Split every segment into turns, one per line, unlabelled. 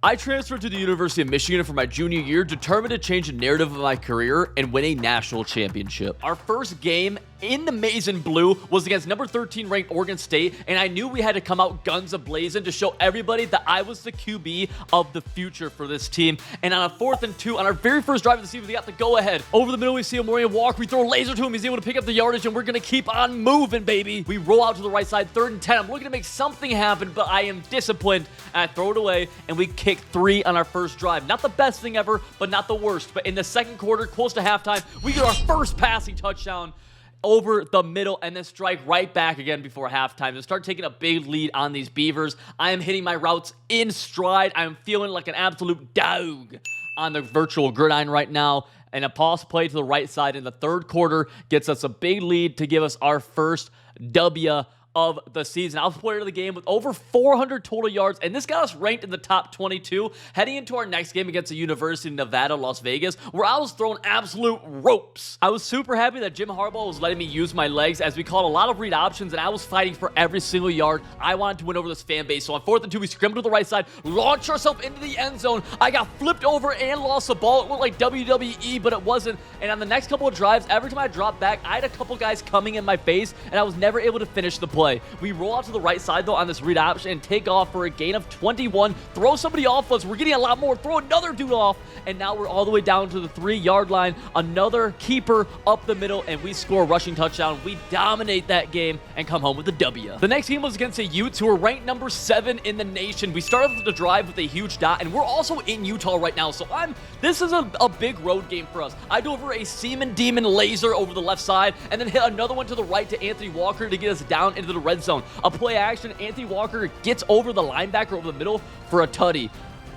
I transferred to the University of Michigan for my junior year, determined to change the narrative of my career and win a national championship. Our first game in the maize and blue was against number 13 ranked Oregon State, and I knew we had to come out guns a-blazing to show everybody that I was the QB of the future for this team. And on a 4th and 2, on our very first drive of the season, we got the go-ahead. Over the middle, we see Amorian Walker. We throw a laser to him. He's able to pick up the yardage, and we're going to keep on moving, baby. We roll out to the right side, 3rd and 10. I'm looking to make something happen, but I am disciplined, and I throw it away, and we kick 3 on our first drive. Not the best thing ever, but not the worst. But in the second quarter, close to halftime, we get our first passing touchdown over the middle and then strike right back again before halftime to start taking a big lead on these Beavers. I am hitting my routes in stride. I am feeling like an absolute dog on the virtual gridiron right now. And a pause play to the right side in the third quarter gets us a big lead to give us our first W of the season. I was player of the game with over 400 total yards, and this got us ranked in the top 22 heading into our next game against the University of Nevada, Las Vegas, where I was throwing absolute ropes. I was super happy that Jim Harbaugh was letting me use my legs as we called a lot of read options, and I was fighting for every single yard. I wanted to win over this fan base. So on 4th and 2, we scrambled to the right side, launched ourselves into the end zone. I got flipped over and lost the ball. It looked like WWE, but it wasn't. And on the next couple of drives, every time I dropped back, I had a couple guys coming in my face, and I was never able to finish the play. We roll out to the right side, though, on this read option and take off for a gain of 21. Throw somebody off us. We're getting a lot more. Throw another dude off. And now we're all the way down to the 3-yard line. Another keeper up the middle, and we score a rushing touchdown. We dominate that game and come home with a W. The next game was against the Utes, who are ranked number 7 in the nation. We started the drive with a huge dot, and we're also in Utah right now. So this is a big road game for us. I deliver a Seaman Demon laser over the left side, and then hit another one to the right to Anthony Walker to get us down into the red zone. A play action, Anthony Walker gets over the linebacker over the middle for a tutty.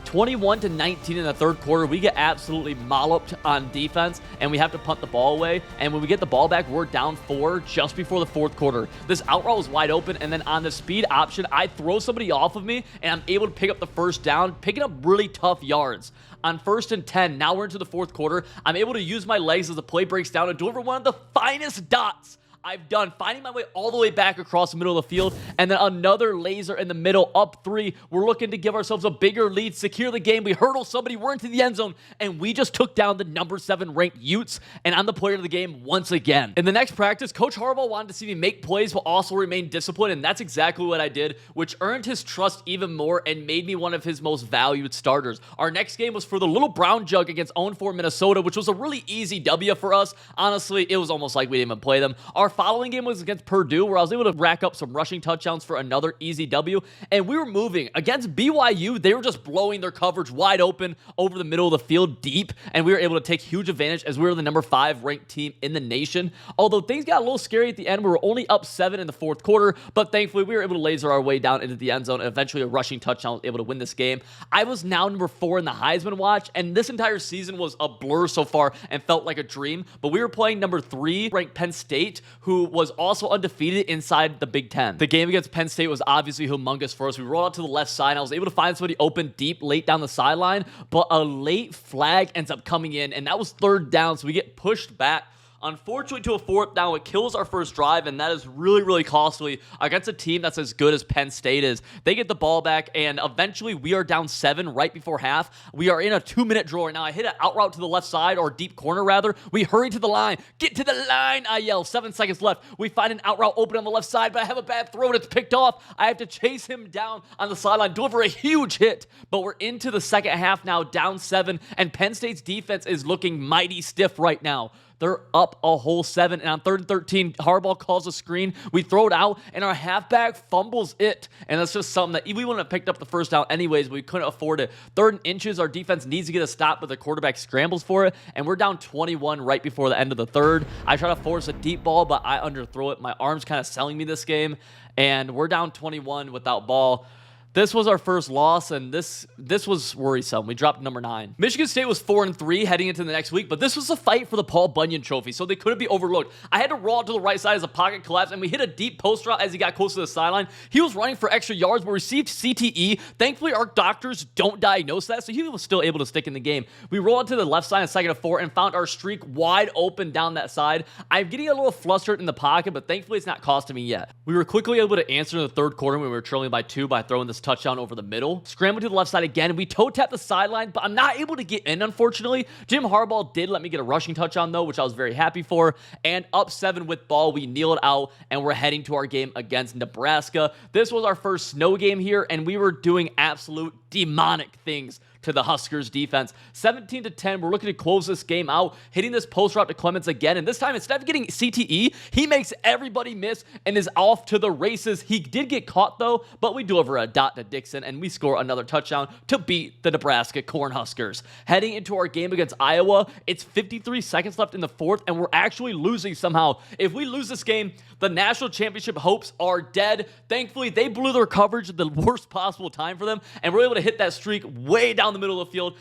21-19 in the third quarter. We get absolutely molloped on defense, and we have to punt the ball away. And when we get the ball back, we're down 4 just before the fourth quarter. This out route was wide open, and then on the speed option, I throw somebody off of me, and I'm able to pick up the first down, picking up really tough yards. On 1st and 10, now we're into the fourth quarter. I'm able to use my legs as the play breaks down and deliver one of the finest dots I've done, finding my way all the way back across the middle of the field, and then another laser in the middle, up 3. We're looking to give ourselves a bigger lead, secure the game. We hurdle somebody, we're into the end zone, and we just took down the number 7 ranked Utes, and I'm the player of the game once again. In the next practice, Coach Harbaugh wanted to see me make plays but also remain disciplined, and that's exactly what I did, which earned his trust even more and made me one of his most valued starters. Our next game was for the Little Brown Jug against 0-4 Minnesota, which was a really easy W for us. Honestly, it was almost like we didn't even play them. Our following game was against Purdue, where I was able to rack up some rushing touchdowns for another easy W, and we were moving. Against BYU, they were just blowing their coverage wide open over the middle of the field deep, and we were able to take huge advantage as we were the number 5 ranked team in the nation. Although things got a little scary at the end, we were only up 7 in the fourth quarter, but thankfully we were able to laser our way down into the end zone, and eventually a rushing touchdown was able to win this game. I was now number 4 in the Heisman watch, and this entire season was a blur so far and felt like a dream, but we were playing number 3 ranked Penn State, who was also undefeated inside the Big Ten. The game against Penn State was obviously humongous for us. We rolled out to the left side, and I was able to find somebody open deep late down the sideline, but a late flag ends up coming in, and that was 3rd down, so we get pushed back. Unfortunately, to a 4th down, it kills our first drive, and that is really, really costly against a team that's as good as Penn State is. They get the ball back, and eventually we are down 7 right before half. We are in a 2-minute drill right now. I hit an out route to the left side, or deep corner rather. We hurry to the line. Get to the line, I yell. 7 seconds left. We find an out route open on the left side, but I have a bad throw, and it's picked off. I have to chase him down on the sideline, deliver a huge hit, but we're into the second half now, down 7, and Penn State's defense is looking mighty stiff right now. They're up a whole 7, and on 3rd and 13, Harbaugh calls a screen. We throw it out, and our halfback fumbles it, and that's just something that we wouldn't have picked up the first down anyways, but we couldn't afford it. 3rd and inches, our defense needs to get a stop, but the quarterback scrambles for it, and we're down 21 right before the end of the 3rd. I try to force a deep ball, but I underthrow it. My arm's kind of selling me this game, and we're down 21 without ball. This was our first loss, and this was worrisome. We dropped number 9. Michigan State was 4-3 heading into the next week, but this was a fight for the Paul Bunyan Trophy, so they couldn't be overlooked. I had to roll out to the right side as a pocket collapsed, and we hit a deep post route as he got close to the sideline. He was running for extra yards, but received CTE. Thankfully, our doctors don't diagnose that, so he was still able to stick in the game. We rolled out to the left side on 2nd and 4 and found our streak wide open down that side. I'm getting a little flustered in the pocket, but thankfully it's not costing me yet. We were quickly able to answer in the 3rd quarter when we were trailing by 2 by throwing this touchdown over the middle. Scramble to the left side again. We toe tap the sideline, but I'm not able to get in, unfortunately. Jim Harbaugh did let me get a rushing touchdown, though, which I was very happy for. And up 7 with ball, we kneel it out, and we're heading to our game against Nebraska. This was our first snow game here, and we were doing absolute demonic things to the Huskers defense. 17-10, we're looking to close this game out, hitting this post route to Clements again, and this time, instead of getting CTE, he makes everybody miss and is off to the races. He did get caught, though, but we deliver a dot to Dixon, and we score another touchdown to beat the Nebraska Cornhuskers. Heading into our game against Iowa, it's 53 seconds left in the fourth, and we're actually losing somehow. If we lose this game, the national championship hopes are dead. Thankfully, they blew their coverage at the worst possible time for them, and we're able to hit that streak way down the middle of the field.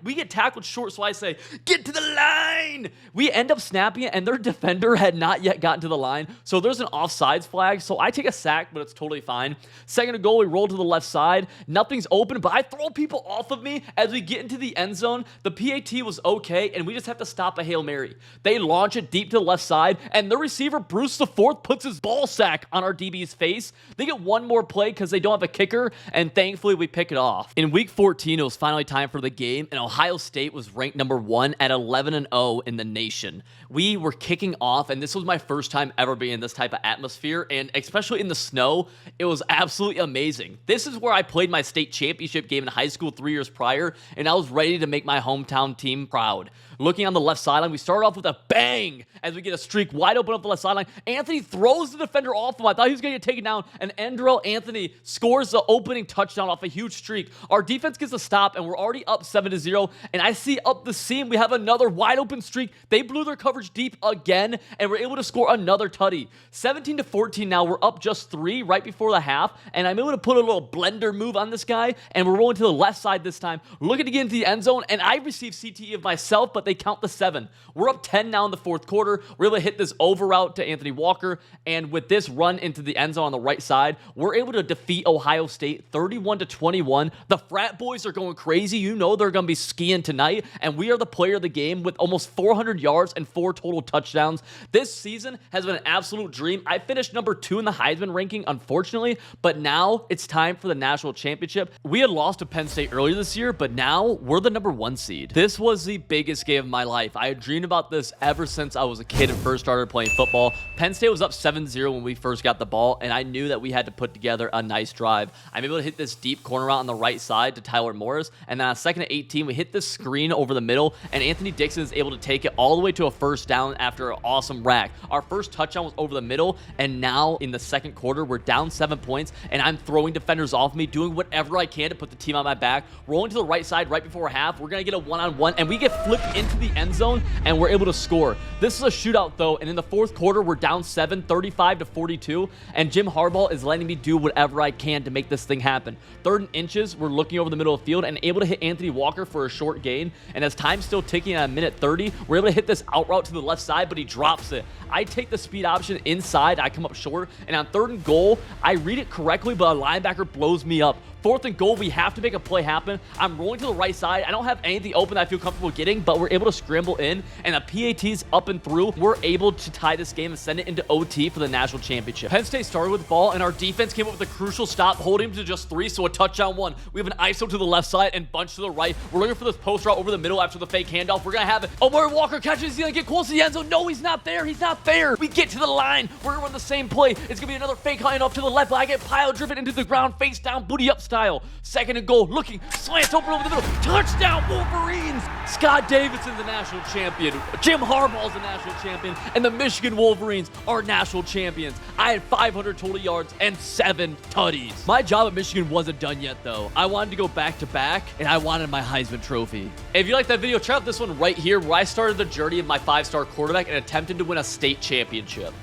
We get tackled short, so I say, get to the line! We end up snapping it, and their defender had not yet gotten to the line, so there's an offsides flag, so I take a sack, but it's totally fine. Second and goal, we roll to the left side. Nothing's open, but I throw people off of me as we get into the end zone. The PAT was okay, and we just have to stop a Hail Mary. They launch it deep to the left side, and the receiver, Bruce the Fourth, puts his ball sack on our DB's face. They get one more play because they don't have a kicker, and thankfully we pick it off. In week 14, it was finally time for the game, and Ohio State was ranked number 1 at 11-0 in the nation. We were kicking off, and this was my first time ever being in this type of atmosphere, and especially in the snow, it was absolutely amazing. This is where I played my state championship game in high school 3 years prior, and I was ready to make my hometown team proud. Looking on the left sideline, we start off with a bang as we get a streak wide open up the left sideline. Anthony throws the defender off him. I thought he was going to get taken down, and Andrell Anthony scores the opening touchdown off a huge streak. Our defense gets a stop, and we're already up 7-0, and I see up the seam we have another wide open streak. They blew their coverage deep again, and we're able to score another tutty. 17-14 now. We're up just 3 right before the half, and I'm able to put a little blender move on this guy, and we're rolling to the left side this time, looking to get into the end zone, and I receive CTE of myself, but they count the 7. We're up 10 now in the fourth quarter. We're able to hit this over route to Anthony Walker, and with this run into the end zone on the right side, we're able to defeat Ohio State 31-21. The frat boys are going crazy. You know they're going to be skiing tonight, and we are the player of the game with almost 400 yards and 4 total touchdowns. This season has been an absolute dream. I finished number 2 in the Heisman ranking, unfortunately, but now it's time for the national championship. We had lost to Penn State earlier this year, but now we're the number 1 seed. This was the biggest game of my life. I had dreamed about this ever since I was a kid and first started playing football. Penn State was up 7-0 when we first got the ball, and I knew that we had to put together a nice drive. I'm able to hit this deep corner route on the right side to Tyler Morris, and then on 2nd and 18, we hit this screen over the middle, and Anthony Dixon is able to take it all the way to a first down after an awesome rack. Our first touchdown was over the middle, and now in the second quarter, we're down 7 points, and I'm throwing defenders off me, doing whatever I can to put the team on my back, rolling to the right side right before half. We're going to get a one-on-one, and we get flipped into the end zone, and we're able to score. This is a shootout, though, and in the fourth quarter, we're down 7, 35-42, and Jim Harbaugh is letting me do whatever I can to make this thing happen. 3rd and inches, we're looking over the middle of the field and able to hit Anthony Walker for a short gain, and as time's still ticking at 1:30, we're able to hit this out route to the left side, but he drops it. I take the speed option inside, I come up short, and on 3rd and goal, I read it correctly, but a linebacker blows me up. 4th and goal, we have to make a play happen. I'm rolling to the right side. I don't have anything open that I feel comfortable getting, but we're able to scramble in, and the PAT's up and through. We're able to tie this game and send it into OT for the national championship. Penn State started with the ball, and our defense came up with a crucial stop, holding him to just 3, so a touchdown 1. We have an ISO to the left side and bunch to the right. We're looking for this post route over the middle after the fake handoff. We're going to have it. Omari Walker catches. He's going to get close to the end zone. No, he's not there. He's not there. We get to the line. We're going to run the same play. It's going to be another fake handoff to the left, but I get pile driven into the ground, face down, booty up style. 2nd and goal, looking, slants open over the middle, touchdown Wolverines! Scott Davidson's the national champion, Jim Harbaugh's the national champion, and the Michigan Wolverines are national champions. I had 500 total yards and 7 tutties. My job at Michigan wasn't done yet, though. I wanted to go back-to-back, and I wanted my Heisman Trophy. If you like that video, check out this one right here, where I started the journey of my 5-star quarterback and attempted to win a state championship.